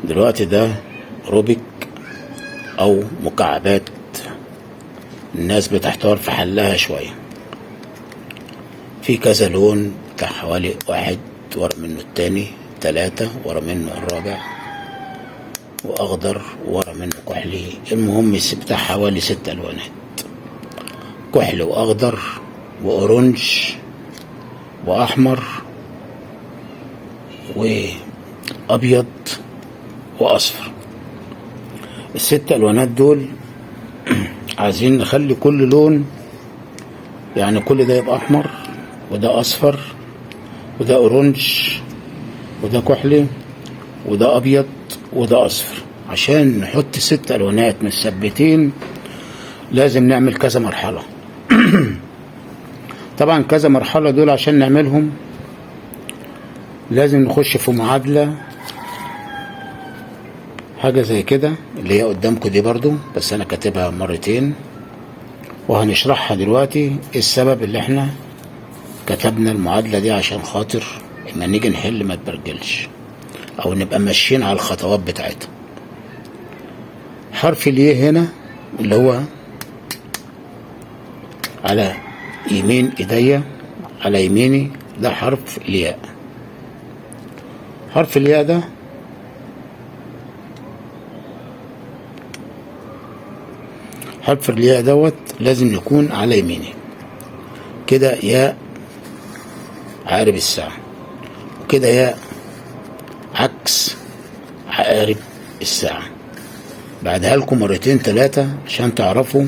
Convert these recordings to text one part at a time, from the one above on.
دلوقتي ده روبيك او مكعبات، الناس بتحتار في حلها شوية. في كذا لون بتاع حوالي واحد ورا منه التاني، 3 ورا منه الرابع، واخضر ورا منه كحلي. المهم بتاع حوالي 6 الوانات، كحلي واخضر واورنج واحمر وابيض واصفر. ال6 الوانات دول عايزين نخلي كل لون، يعني كل ده يبقى احمر وده اصفر وده اورنج وده كحلي وده ابيض وده اصفر. عشان نحط 6 الوانات مثبتين لازم نعمل كذا مرحلة. طبعا كذا مرحلة دول عشان نعملهم لازم نخش في معادلة حاجة زي كده اللي هي قدامكم دي برضو، بس انا كاتبها مرتين وهنشرحها دلوقتي. السبب اللي احنا كتبنا المعادلة دي عشان خاطر لما نيجي نحل ما تبرجلش او نبقى ماشيين على الخطوات بتاعتها. حرف الياء هنا اللي هو على يمين ايديا، على يميني، ده حرف الياء. حرف الياء ده حرف الياء دوت لازم يكون على يميني كده، ياء عقارب الساعة، وكده ياء عكس عقارب الساعة. بعدها لكم مرتين 3 عشان تعرفوا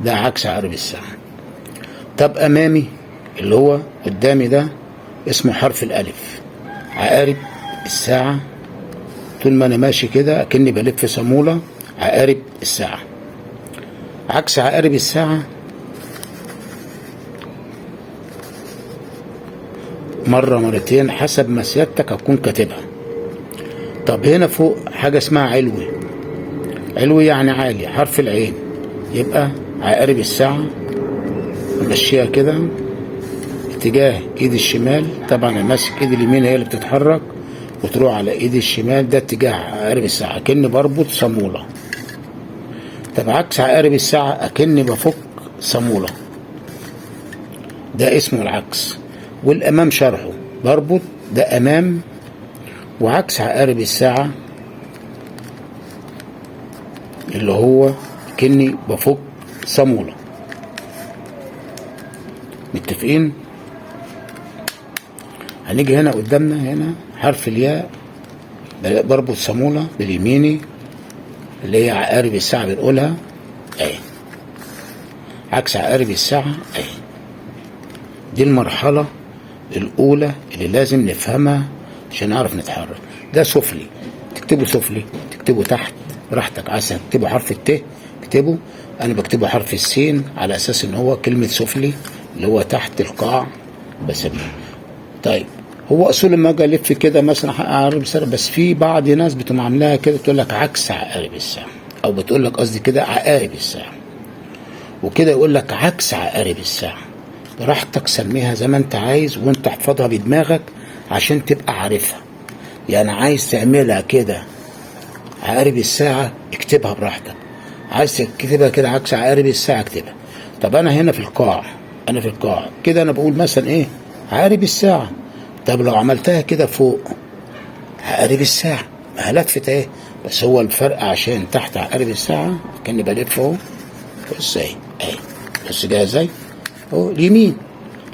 ده عكس عقارب الساعة. طب امامي اللي هو قدامي ده اسمه حرف الالف، عقارب الساعة. طول ما انا ماشي كده اكني بلف صامولة عقارب الساعة. عكس عقارب الساعة مرة مرتين حسب ما سيادتك هتكون كاتبها. طب هنا فوق حاجة اسمها علوي، علوي يعني عالي، حرف العين، يبقى عقارب الساعة نمشيها كده اتجاه ايد الشمال. طبعا انا ماسك ايد اليمين هي اللي بتتحرك وتروح على ايد الشمال، ده اتجاه عقارب الساعة، اكني بربط صامولة. طب عكس عقارب الساعة اكني بفك صامولة، ده اسمه العكس. والامام شرحه بربط، ده امام. وعكس عقارب الساعة اللي هو كني بفك صامولة. متفقين؟ هنيجي هنا قدامنا هنا حرف الياء بربط صامولة باليميني اللي هي عقارب الساعة بنقولها اهي، عكس عقارب الساعة اهي. دي المرحلة الأولى اللي لازم نفهمها عشان نعرف نتحرك. ده سفلي، تكتبه سفلي، تكتبه تحت براحتك. عايز تكتبه حرف الت اكتبه، أنا بكتبه حرف السين على أساس إن هو كلمة سفلي اللي هو تحت القاع بسميه. طيب هو أصول لما أجي ألف كده مثلا عقارب الساعة، بس في بعض ناس بتقوم عاملاها كده تقول لك عكس عقارب الساعة، أو بتقول لك قصدي كده عقارب الساعة، وكده يقول لك عكس عقارب الساعة. براحتك سميها زي ما انت عايز، وانت احفظها بدماغك عشان تبقى عارفها. يعني عايز تعملها كده عقارب الساعة اكتبها براحتك، عايز تكتبها كده عكس عقارب الساعة اكتبها. طب انا هنا في القاع، انا في القاع كده انا بقول مثلا ايه عقارب الساعة. طب لو عملتها كده فوق عقارب الساعة ما لفت ايه، بس هو الفرق عشان تحت عقارب الساعة كاني بلف اهو. بص اهي اهي، بص جايه ازاي اهو اليمين.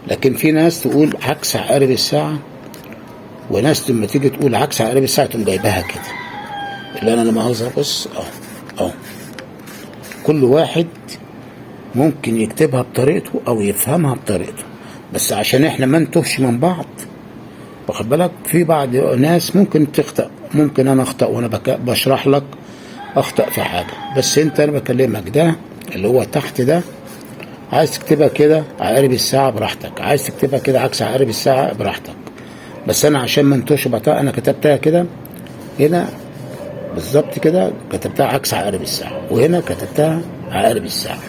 لكن في ناس تقول عكس عقارب الساعة، وناس لما تيجي تقول عكس عقارب الساعة تقوم جايبها كده اللي انا لما عاوزها. بص اهو كل واحد ممكن يكتبها بطريقته او يفهمها بطريقته، بس عشان احنا ما نتوهش من بعض. واخد بالك في بعض ناس ممكن تخطأ، ممكن انا اخطأ وانا بشرح لك اخطأ في حاجة، بس انت انا بكلمك ده اللي هو تحت ده عايز تكتبها كده عقارب الساعة براحتك، عايز تكتبها كده عكس عقارب الساعة براحتك. بس انا عشان ما انتوش بطاقة انا كتبتها كده هنا بالظبط كده، كتبتها عكس عقارب الساعة، وهنا كتبتها عقارب الساعة.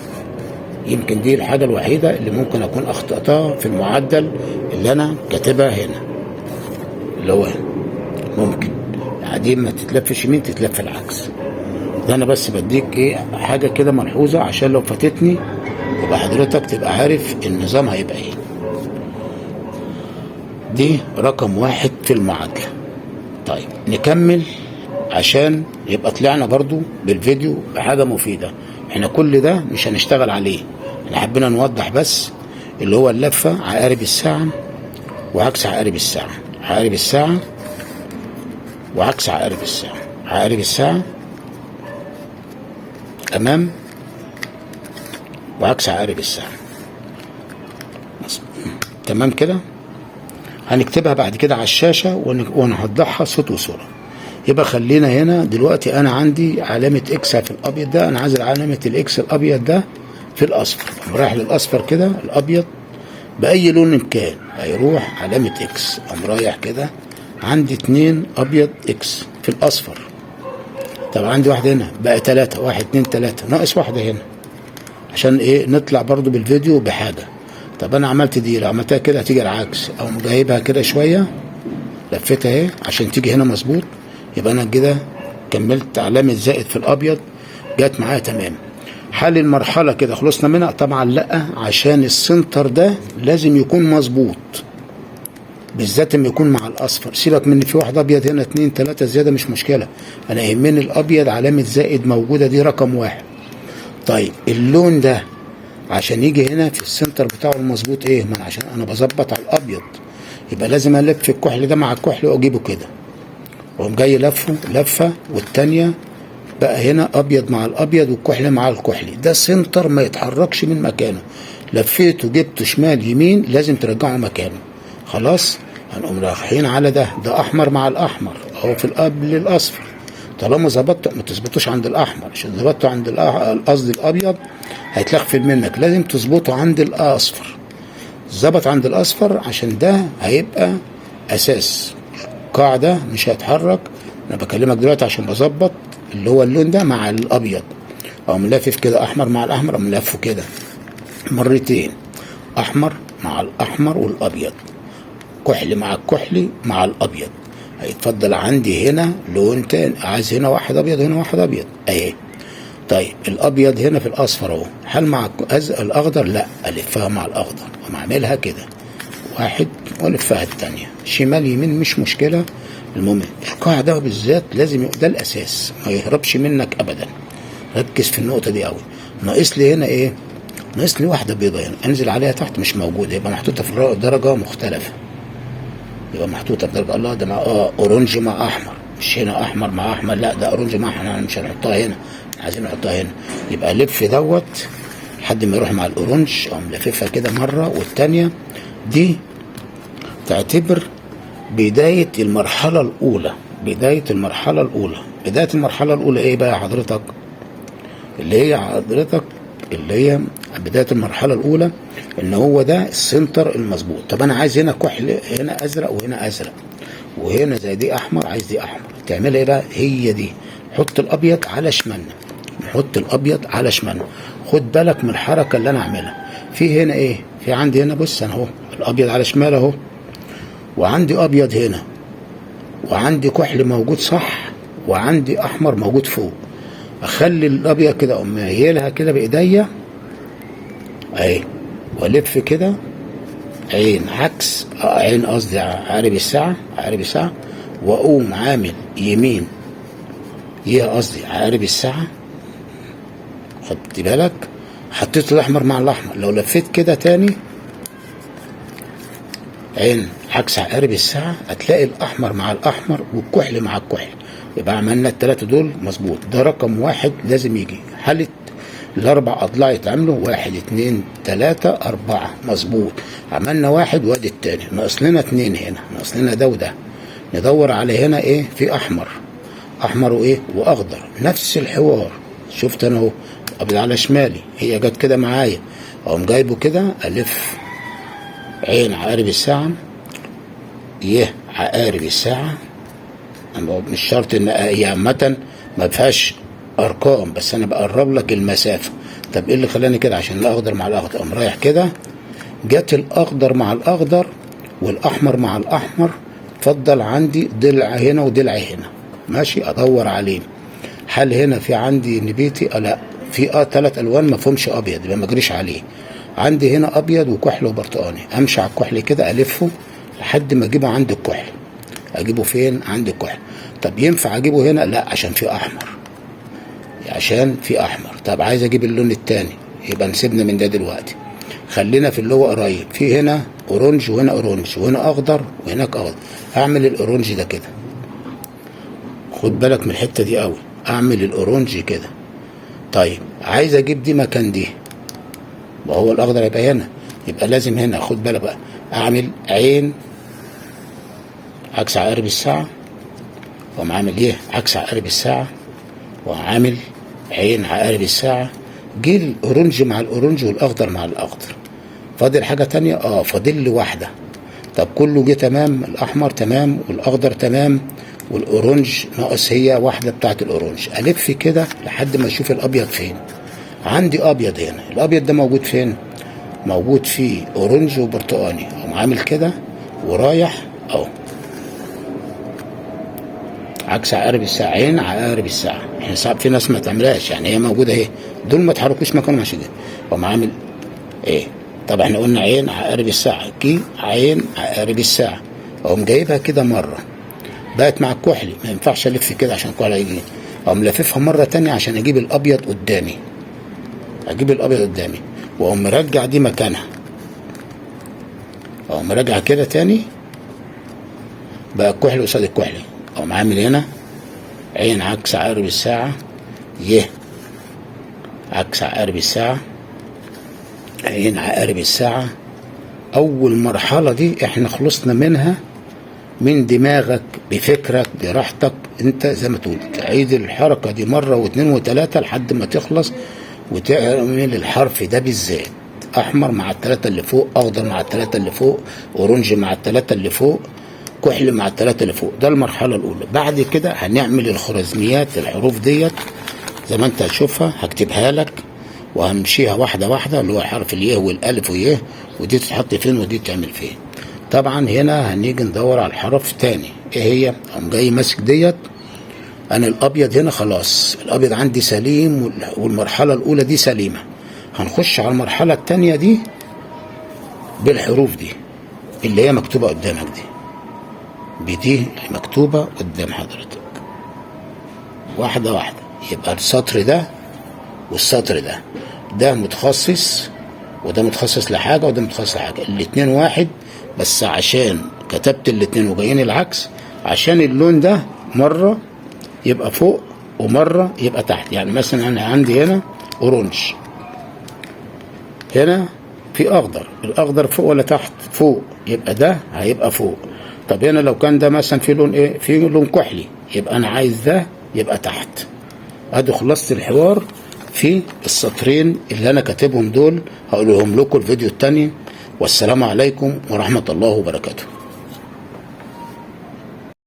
يمكن دي الحاجة الوحيدة اللي ممكن اكون اخطأتها في المعدل اللي انا كاتبها هنا اللي هو هنا. ممكن يعني دي ما تتلفش يمين، تتلف العكس. ده انا بس بديك ايه حاجه كده ملحوظه عشان لو فاتتني يبقى حضرتك تبقى عارف النظام هيبقى ايه. دي رقم 1 في المعادله. طيب نكمل عشان يبقى طلعنا برضو بالفيديو بحاجه مفيده. احنا كل ده مش هنشتغل عليه، احنا حبينا نوضح بس اللي هو اللفه عقارب الساعه وعكس عقارب الساعه، عقارب الساعه وعكس عقارب الساعه، عقارب الساعه امام وعكس عقارب الساعه. تمام كده. هنكتبها بعد كده على الشاشه ونوضحها صوت وصوره. يبقى خلينا هنا دلوقتي انا عندي علامه اكس في الابيض ده، انا عايز علامه الاكس الابيض ده في الاصفر. رايح للاصفر كده، الابيض باي لون كان هيروح علامه اكس. قام رايح كده عندي 2 ابيض اكس في الاصفر. طب عندي واحده هنا بقى 3، 1 2 3، ناقص واحده هنا عشان ايه نطلع برضو بالفيديو بحاجه. طب انا عملت دي، لو عملتها كده هتيجي العكس، او جايبها كده شويه لفتها اهي عشان تيجي هنا مظبوط. يبقى انا كده كملت علامه زائد في الابيض، جت معايا تمام. حل المرحله كده خلصنا منها؟ طبعا لا، عشان السنتر ده لازم يكون مظبوط، بالذات لما يكون مع الاصفر. سيبك من في واحد ابيض هنا 2 3 زياده مش مشكله، انا يهمني الابيض علامه زائد موجوده، دي رقم 1. طيب اللون ده عشان يجي هنا في السنتر بتاعه المظبوط ايه؟ ما عشان انا بظبط على الابيض، يبقى لازم الف الكحل ده مع الكحل واجيبه كده، واقوم جاي لفه والتانيه بقى هنا ابيض مع الابيض والكحل مع الكحل. ده سنتر ما يتحركش من مكانه، لفيته جبته شمال يمين لازم ترجعه مكانه. خلاص هنقوم رايحين على ده احمر مع الاحمر اهو في القبل الاصفر. طالما ظبطته ما تظبطوش عند الاحمر، عشان ظبطته عند قصدي الابيض هيتلخفل منك، لازم تظبطه عند الاصفر. ظبط عند الاصفر عشان ده هيبقى اساس قاعده مش هيتحرك. انا بكلمك دلوقتي عشان بظبط اللي هو اللون ده مع الابيض، او ملفف كده احمر مع الاحمر، او ملفه كده مرتين، احمر مع الاحمر والابيض، كحل مع الكحل مع الابيض. هيتفضل عندي هنا لون تاني، عايز هنا واحد ابيض هنا واحد ابيض اهي. طيب الابيض هنا في الاصفر اهو، هل مع الاخضر؟ لا، الفها مع الاخضر، اقوم اعملها كده واحد والفها الثانيه شمال يمين مش مشكله. المهم القاعده بالذات لازم ده الاساس، ما يهربش منك ابدا، ركز في النقطه دي قوي. ناقص لي هنا ايه؟ ناقص لي واحده بيضه هنا، انزل عليها تحت مش موجوده، يبقى محطوطه في درجه مختلفه، يبقى محطوطه في درجه. الله ده مع اورنج مع احمر، مش هنا احمر مع احمر، لا ده اورنج مع احمر، مش هنحطها هنا، عايزين نحطها هنا. يبقى لف دوت لحد ما يروح مع الاورنج، او ملففها كده مره والثانيه. دي تعتبر بدايه المرحله الاولى، بدايه المرحله الاولى. بدايه المرحله الاولى ايه بقى حضرتك؟ اللي هي حضرتك اللي هي بدايه المرحله الاولى ان هو ده السنتر المظبوط. طب انا عايز هنا كحل، هنا ازرق وهنا ازرق وهنا زي دي احمر، عايز دي احمر. تعملها ايه بقى؟ هي دي، حط الابيض على شمالنا، نحط الابيض على شمالنا. خد بالك من الحركه اللي انا اعملها. في هنا ايه؟ في عندي هنا بص انا اهو الابيض على شمال اهو، وعندي ابيض هنا، وعندي كحل موجود صح، وعندي احمر موجود فوق. اخلي الابيض كده اقوم مايلها كده بايديا اهي، والف كده عين عكس عين، قصدي عقارب الساعه، عقارب الساعه، واقوم عامل يمين قصدي عقارب الساعه. خدت بالك؟ حطيت الاحمر مع الاحمر. لو لفيت كده تاني عين عكس عقارب الساعه هتلاقي الاحمر مع الاحمر والكحل مع الكحل. يبقى عملنا الثلاثه دول مظبوط. ده رقم 1 لازم يجي. حاله الاربع اضلاع يتعملوا 1 2 3 4 مظبوط. عملنا 1 وادي الثاني، ناقص لنا 2 هنا، ناقص لنا ده وده. ندور على هنا ايه؟ في احمر، احمر وايه؟ واخضر، نفس الحوار. شفت انا اهو ابيض على شمالي، هي جت كده معايا، اقوم جايبه كده الف عين عقارب الساعه، عقارب الساعه. مش شرط ان هي عامه ما فيهاش ارقام، بس انا بقرب لك المسافه. طب ايه اللي خلاني كده؟ عشان الاخضر مع الاخضر. اقوم رايح كده، جت الاخضر مع الاخضر والاحمر مع الاحمر، اتفضل عندي ضلع هنا وضلع هنا، ماشي، ادور عليه. هل هنا في عندي نبيتي؟ لا، في 3 الوان ما فيهمش ابيض، يبقى ما اجريش عليه. عندي هنا ابيض وكحل وبرتقاني، امشي على الكحل كده الفه لحد ما اجيبه عند الكحل. اجيبه فين؟ عند الكحل. طب ينفع اجيبه هنا؟ لا، عشان في احمر، عشان في احمر. طب عايز اجيب اللون التاني، يبقى نسيبنا من ده دلوقتي، خلينا في اللي هو قريب. في هنا اورنج وهنا اورنج وهنا اخضر وهناك اخضر. هعمل الاورنج ده كده، خد بالك من الحته دي قوي. اعمل الاورنج كده. طيب عايز اجيب دي مكان دي، وهو الاخضر يبقى هنا، يبقى لازم هنا، خد بالك بقى، اعمل عين عكس عقارب الساعه، واقوم عامل ايه؟ عكس عقارب الساعه، وعامل عين عقارب الساعه. جه الاورنج مع الاورنج والاخضر مع الاخضر. فاضل حاجه تانية؟ فاضل لي واحده. طب كله جه تمام، الاحمر تمام والاخضر تمام والاورنج ناقص هي واحده بتاعت الاورنج. الف كده لحد ما اشوف الابيض فين. عندي ابيض هنا، الابيض ده موجود فين؟ موجود في اورنج وبرتقاني. اقوم عامل كده ورايح اهو عكس عقارب الساعه، عين عقارب الساعه. احنا صعب في ناس ما تعملهاش، يعني هي موجوده اهي، دول ما اتحركوش مكانهم عشان كده. اقوم عامل ايه؟ طب احنا قلنا عين عقارب الساعه، كي عين عقارب الساعه. اقوم جايبها كده مره، بقت مع الكحلي، ما ينفعش الف كده عشان الكحلي هيجي. اقوم لاففها مره تانية عشان اجيب الابيض قدامي، اجيب الابيض قدامي، واقوم مرجع دي مكانها. اقوم راجع كده تاني، بقى الكحلي قصاد الكحلي. اقوم عامل هنا عين عكس عقارب الساعه، عكس عقارب الساعه، عين عقارب الساعه. اول مرحله دي احنا خلصنا منها، من دماغك بفكرك براحتك انت، زي ما تقول تعيد الحركه دي مره واثنين وثلاثه لحد ما تخلص، وتعمل الحرف ده بالذات، احمر مع الثلاثه اللي فوق، اخضر مع الثلاثه اللي فوق، اورنج مع الثلاثه اللي فوق، كحل مع الثلاثه اللي فوق. ده المرحله الاولى. بعد كده هنعمل الخوارزميات، الحروف ديت زي ما انت هتشوفها، هكتبها لك وهنمشيها واحده واحده، اللي هو حرف الياء والالف وياء، ودي تتحط فين ودي تعمل فين. طبعا هنا هنيجي ندور على الحرف تاني، ايه هي؟ اقوم جاي ماسك ديت. انا الابيض هنا خلاص، الابيض عندي سليم، والمرحله الاولى دي سليمه. هنخش على المرحله التانيه دي بالحروف دي اللي هي مكتوبه قدامك دي، بدي مكتوبه قدام حضرتك واحده واحده. يبقى السطر ده والسطر ده، ده متخصص وده متخصص لحاجه وده متخصص لحاجه، الاتنين واحد، بس عشان كتبت الاتنين وجايين العكس، عشان اللون ده مره يبقى فوق ومره يبقى تحت. يعني مثلا انا عندي هنا اورنج، هنا في اخضر، الاخضر فوق ولا تحت؟ فوق، يبقى ده هيبقى فوق. طب هنا لو كان ده مثلا في لون ايه؟ في لون كحلي، يبقى انا عايز ده يبقى تحت. ادي خلصت الحوار في السطرين اللي انا كاتبهم دول، هقولهم لكم الفيديو التاني. والسلام عليكم ورحمه الله وبركاته.